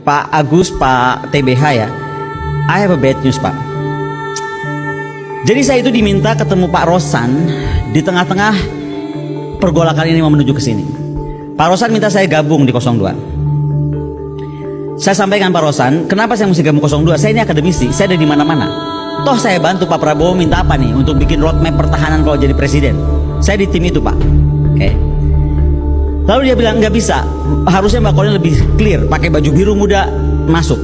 Pak Agus, Pak TBH ya, I have a bad news Pak. Jadi saya itu diminta ketemu Pak Rosan di tengah-tengah pergolakan ini mau menuju ke sini. Pak Rosan minta saya gabung di 02. Saya sampaikan Pak Rosan, kenapa saya mesti gabung 02? Saya ini akademisi, saya ada di mana-mana. Toh saya bantu Pak Prabowo minta apa nih untuk bikin roadmap pertahanan kalau jadi presiden. Saya di tim itu Pak. Oke. Lalu dia bilang nggak bisa, harusnya Mbak Kolin lebih clear, pakai baju biru muda masuk.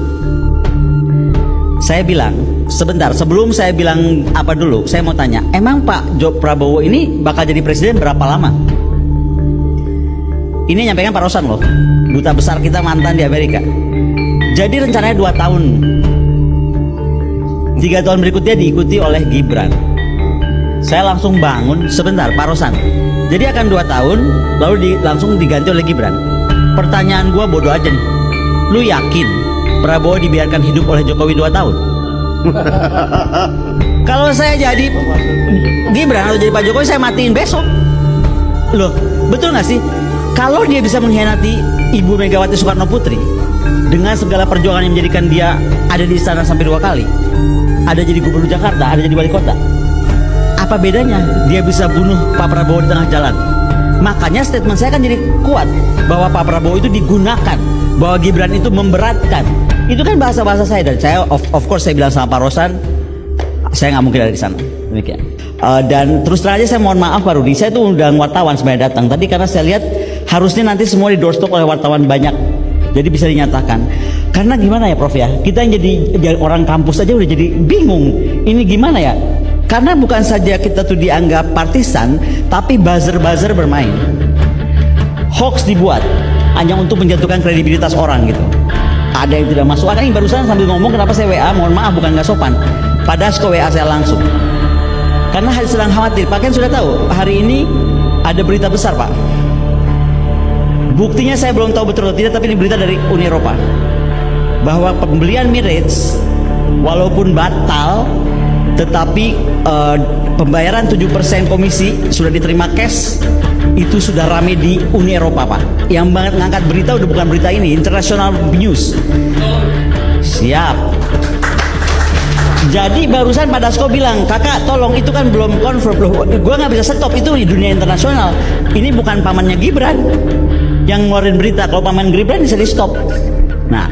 Saya bilang, sebentar sebelum saya bilang apa dulu, saya mau tanya, emang Pak Prabowo ini bakal jadi presiden berapa lama? Ini nyampaikan Pak Rosan loh, duta besar kita mantan di Amerika. Jadi rencananya 2 tahun, 3 tahun berikutnya diikuti oleh Gibran. Saya langsung bangun, sebentar Pak Rosan, jadi akan 2 tahun lalu langsung diganti oleh Gibran. Pertanyaan gua bodoh aja nih, lu yakin Prabowo dibiarkan hidup oleh Jokowi 2 tahun? Kalau saya jadi Gibran atau jadi Pak Jokowi, saya matiin besok. Loh, betul gak sih? Kalau dia bisa mengkhianati Ibu Megawati Soekarno Putri dengan segala perjuangan yang menjadikan dia ada di istana sampai 2 kali, ada jadi gubernur Jakarta, ada jadi wali kota, apa bedanya dia bisa bunuh Pak Prabowo di tengah jalan? Makanya statement saya kan jadi kuat bahwa Pak Prabowo itu digunakan, bahwa Gibran itu memberatkan. Itu kan bahasa-bahasa saya, dan saya of course saya bilang sama Pak Rosan, saya nggak mungkin ada di sana. Demikian. Dan terus terang aja saya mohon maaf Pak Rudi, saya tuh undang wartawan sebenarnya datang tadi karena saya lihat harusnya nanti semua di doorstop oleh wartawan banyak, jadi bisa dinyatakan. Karena gimana ya Prof ya, kita yang jadi orang kampus aja udah jadi bingung. Ini gimana ya? Karena bukan saja kita tuh dianggap partisan, tapi buzzer-buzzer bermain. Hoax dibuat hanya untuk menjatuhkan kredibilitas orang gitu. Ada yang tidak masuk akal. Ini barusan sambil ngomong kenapa saya WA, mohon maaf bukan nggak sopan. Padahal ke WA saya langsung. Karena sedang khawatir. Pak Ken sudah tahu hari ini ada berita besar Pak. Buktinya saya belum tahu betul atau tidak, tapi ini berita dari Uni Eropa bahwa pembelian Emirates walaupun batal, tetapi pembayaran 7% komisi sudah diterima cash. Itu sudah rame di Uni Eropa Pak. Yang banget ngangkat berita udah bukan berita ini, international news. Siap. Jadi barusan Pak Dasko bilang, kakak tolong itu kan belum confirm loh. Gue nggak bisa stop, itu di dunia internasional. Ini bukan pamannya Gibran yang ngeluarin berita. Kalau paman Gibran bisa di stop. Nah,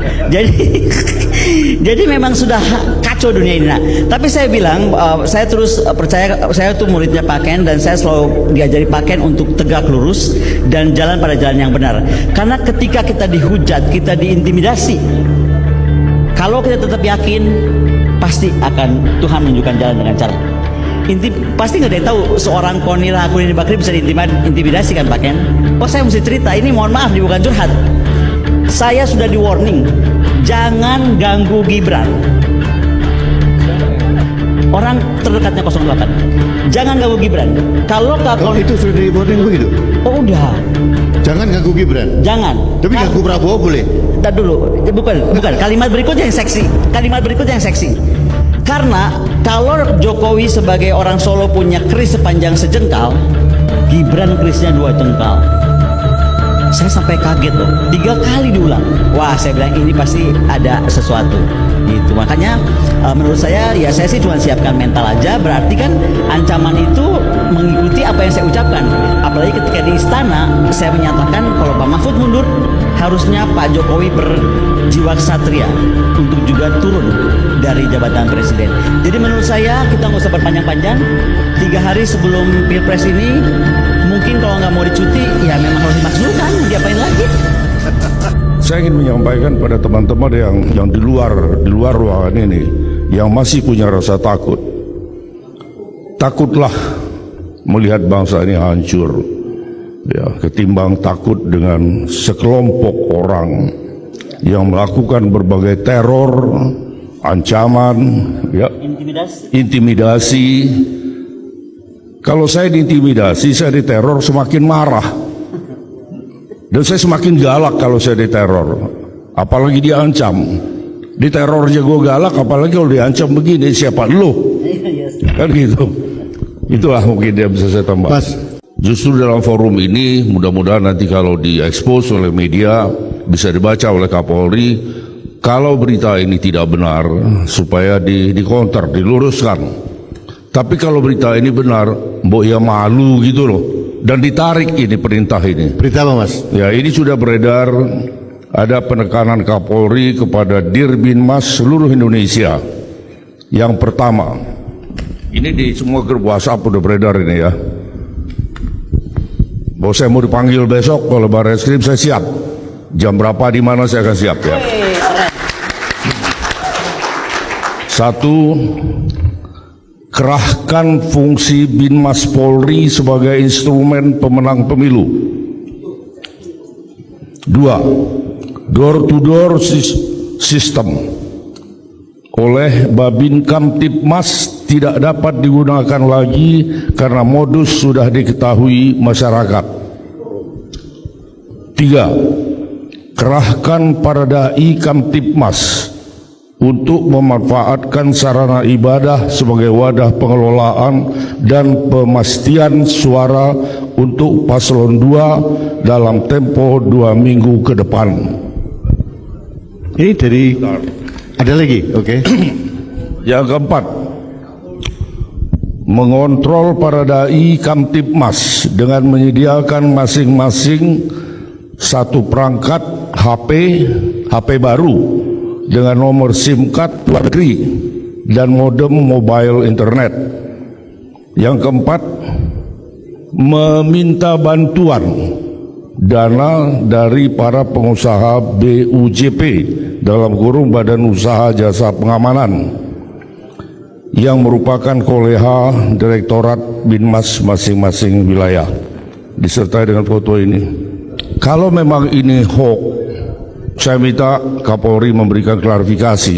jadi memang sudah kacau dunia ini. Nah, tapi saya bilang, saya terus percaya, saya tuh muridnya Pak Ken dan saya selalu diajari Pak Ken untuk tegak lurus dan jalan pada jalan yang benar. Karena ketika kita dihujat, kita diintimidasi, kalau kita tetap yakin, pasti akan Tuhan menunjukkan jalan dengan cara. Pasti nggak ada yang tahu seorang Konira Akunini Bakri bisa diintimidasi kan Pak Ken? Oh saya mesti cerita, ini mohon maaf nih bukan curhat. Saya sudah di warning, jangan ganggu Gibran. Orang terdekatnya 08, jangan ganggu Gibran. Kalau itu sudah di warning begitu? Oh udah. Jangan ganggu Gibran. Jangan. Tapi ganggu Prabowo boleh. Ntar dulu, bukan. Kalimat berikutnya yang seksi. Kalimat berikutnya yang seksi. Karena kalau Jokowi sebagai orang Solo punya keris sepanjang sejengkal, Gibran kerisnya 2 jengkal. Saya sampai kaget loh, 3 kali diulang. Wah, saya bilang ini pasti ada sesuatu gitu. Makanya menurut saya ya saya sih cuma siapkan mental aja. Berarti kan ancaman itu mengikuti apa yang saya ucapkan. Apalagi ketika di istana saya menyatakan kalau Pak Mahfud mundur, harusnya Pak Jokowi berjiwa ksatria untuk juga turun dari jabatan presiden. Jadi menurut saya kita nggak usah berpanjang-panjang. 3 hari sebelum Pilpres ini, mungkin kalau nggak mau dicuti, ya memang harus dimaksudkan. Diapain lagi? Saya ingin menyampaikan pada teman-teman yang di luar ruangan ini, yang masih punya rasa takut. Takutlah melihat bangsa ini hancur, ya, ketimbang takut dengan sekelompok orang yang melakukan berbagai teror, ancaman, ya, intimidasi. Kalau saya diintimidasi, saya diteror, semakin marah. Dan saya semakin galak kalau saya diteror. Apalagi diancam. Diteror aja gue galak, apalagi kalau diancam begini, siapa lu? Kan gitu. Itulah mungkin dia bisa saya tambah. Justru dalam forum ini, mudah-mudahan nanti kalau diekspos oleh media, bisa dibaca oleh Kapolri, kalau berita ini tidak benar supaya di-counter, diluruskan. Tapi kalau berita ini benar, mbok ya malu gitu loh. Dan ditarik ini perintah ini. Berita apa, Mas? Ya, ini sudah beredar, ada penekanan Kapolri kepada Dirbinmas seluruh Indonesia. Yang pertama, ini di semua grup WhatsApp udah beredar ini ya. Bahwa saya mau dipanggil besok oleh Barreskrim, saya siap. Jam berapa, di mana, saya akan siap ya. Satu, kerahkan fungsi Binmas Polri sebagai instrumen pemenang pemilu. Dua, door-to-door system oleh Babin Kamtibmas tidak dapat digunakan lagi karena modus sudah diketahui masyarakat. Tiga, kerahkan para dai Kamtibmas untuk memanfaatkan sarana ibadah sebagai wadah pengelolaan dan pemastian suara untuk paslon 2 dalam tempo 2 minggu ke depan. Ini dari... Ada lagi? Oke. Yang keempat, mengontrol para dai Kamtibmas dengan menyediakan masing-masing satu perangkat HP baru dengan nomor SIM card luar negeri dan modem mobile internet. Yang keempat, meminta bantuan dana dari para pengusaha BUJP dalam kurung Badan Usaha Jasa Pengamanan yang merupakan koleha Direktorat Binmas masing-masing wilayah, disertai dengan foto ini. Kalau memang ini hoax, saya minta Kapolri memberikan klarifikasi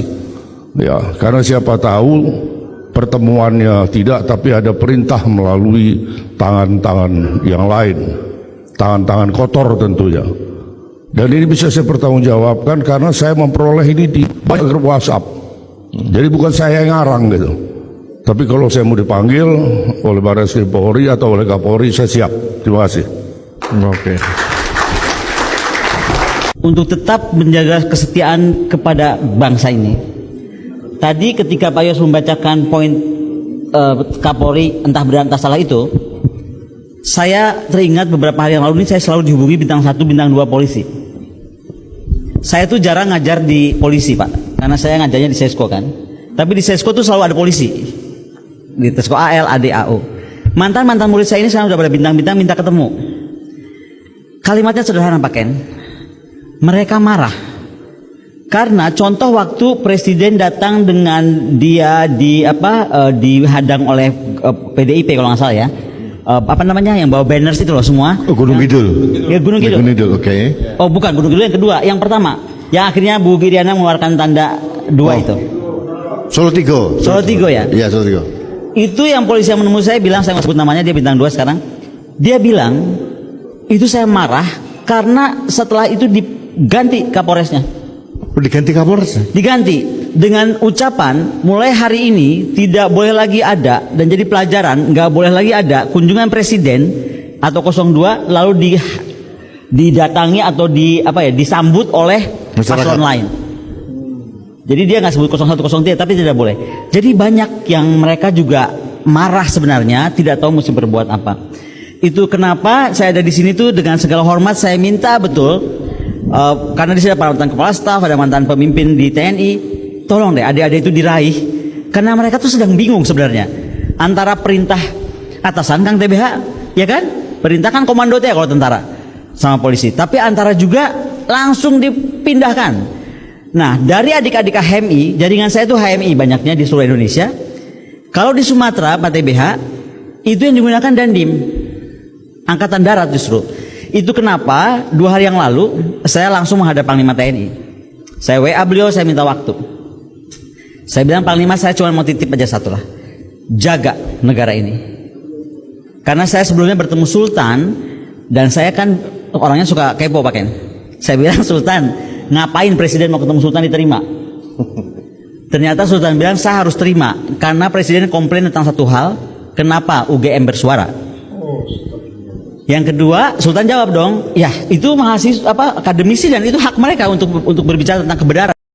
ya, karena siapa tahu pertemuannya tidak, tapi ada perintah melalui tangan-tangan yang lain, tangan-tangan kotor tentunya. Dan ini bisa saya pertanggungjawabkan karena saya memperoleh ini di banyak grup WhatsApp. Jadi bukan saya yang ngarang gitu. Tapi kalau saya mau dipanggil oleh Barreskrim Polri atau oleh Kapolri, saya siap. Terima kasih. Oke. Untuk tetap menjaga kesetiaan kepada bangsa ini. Tadi ketika Pak Yos membacakan poin Kapolri entah benar entah salah itu, saya teringat beberapa hari yang lalu ini saya selalu dihubungi bintang 1, bintang 2 polisi. Saya tuh jarang ngajar di polisi, Pak, karena saya ngajarnya di Sesko kan. Tapi di Sesko tuh selalu ada polisi. Di Sesko AL, AD, AO. Mantan-mantan murid saya ini sekarang udah pada bintang-bintang minta ketemu. Kalimatnya sederhana, Pak Ken. Mereka marah karena contoh waktu presiden datang dengan dia dihadang oleh PDIP kalau nggak salah ya, apa namanya yang bawa banners itu loh semua. Oh, Gunung Kidul. Ya, Gunung Kidul. Gunung Kidul, oke. Oh bukan Gunung Kidul, yang kedua, yang pertama yang akhirnya Bu Giriana mengeluarkan tanda 2 itu. Solo Tigo. Solo Tigo ya. Iya, Solo Tigo. Itu yang polisi yang menemui saya bilang, saya nggak sebut namanya, dia bintang 2 sekarang. Dia bilang itu saya marah karena setelah itu diganti Kapolresnya. Diganti Kapolres? Diganti dengan ucapan mulai hari ini tidak boleh lagi ada, dan jadi pelajaran nggak boleh lagi ada kunjungan presiden atau 02 lalu didatangi atau disambut oleh paslon lain. Jadi dia nggak sebut 01, 03 tapi tidak boleh. Jadi banyak yang mereka juga marah sebenarnya, tidak tahu mesti berbuat apa. Itu kenapa saya ada di sini tuh dengan segala hormat saya minta betul. Karena di sini ada mantan kepala staf, ada mantan pemimpin di TNI, tolong deh adik-adik itu diraih, karena mereka tuh sedang bingung sebenarnya antara perintah atasan Kang TBH, ya kan, perintah kan komando ya kalau tentara sama polisi, tapi antara juga langsung dipindahkan. Nah dari adik-adik HMI, jaringan saya itu HMI banyaknya di seluruh Indonesia. Kalau di Sumatera Pak TBH itu yang digunakan Dandim, Angkatan Darat justru. Itu kenapa 2 hari yang lalu saya langsung menghadap Panglima TNI. Saya WA beliau, saya minta waktu. Saya bilang, Panglima saya cuma mau titip aja satu lah, jaga negara ini. Karena saya sebelumnya bertemu Sultan, dan saya kan orangnya suka kepo Pak Ken. Saya bilang, Sultan, ngapain presiden mau ketemu Sultan diterima? Ternyata Sultan bilang saya harus terima karena presiden komplain tentang satu hal, kenapa UGM bersuara. Yang kedua, Sultan jawab dong, ya itu mahasiswa akademisi dan itu hak mereka untuk berbicara tentang kebenaran.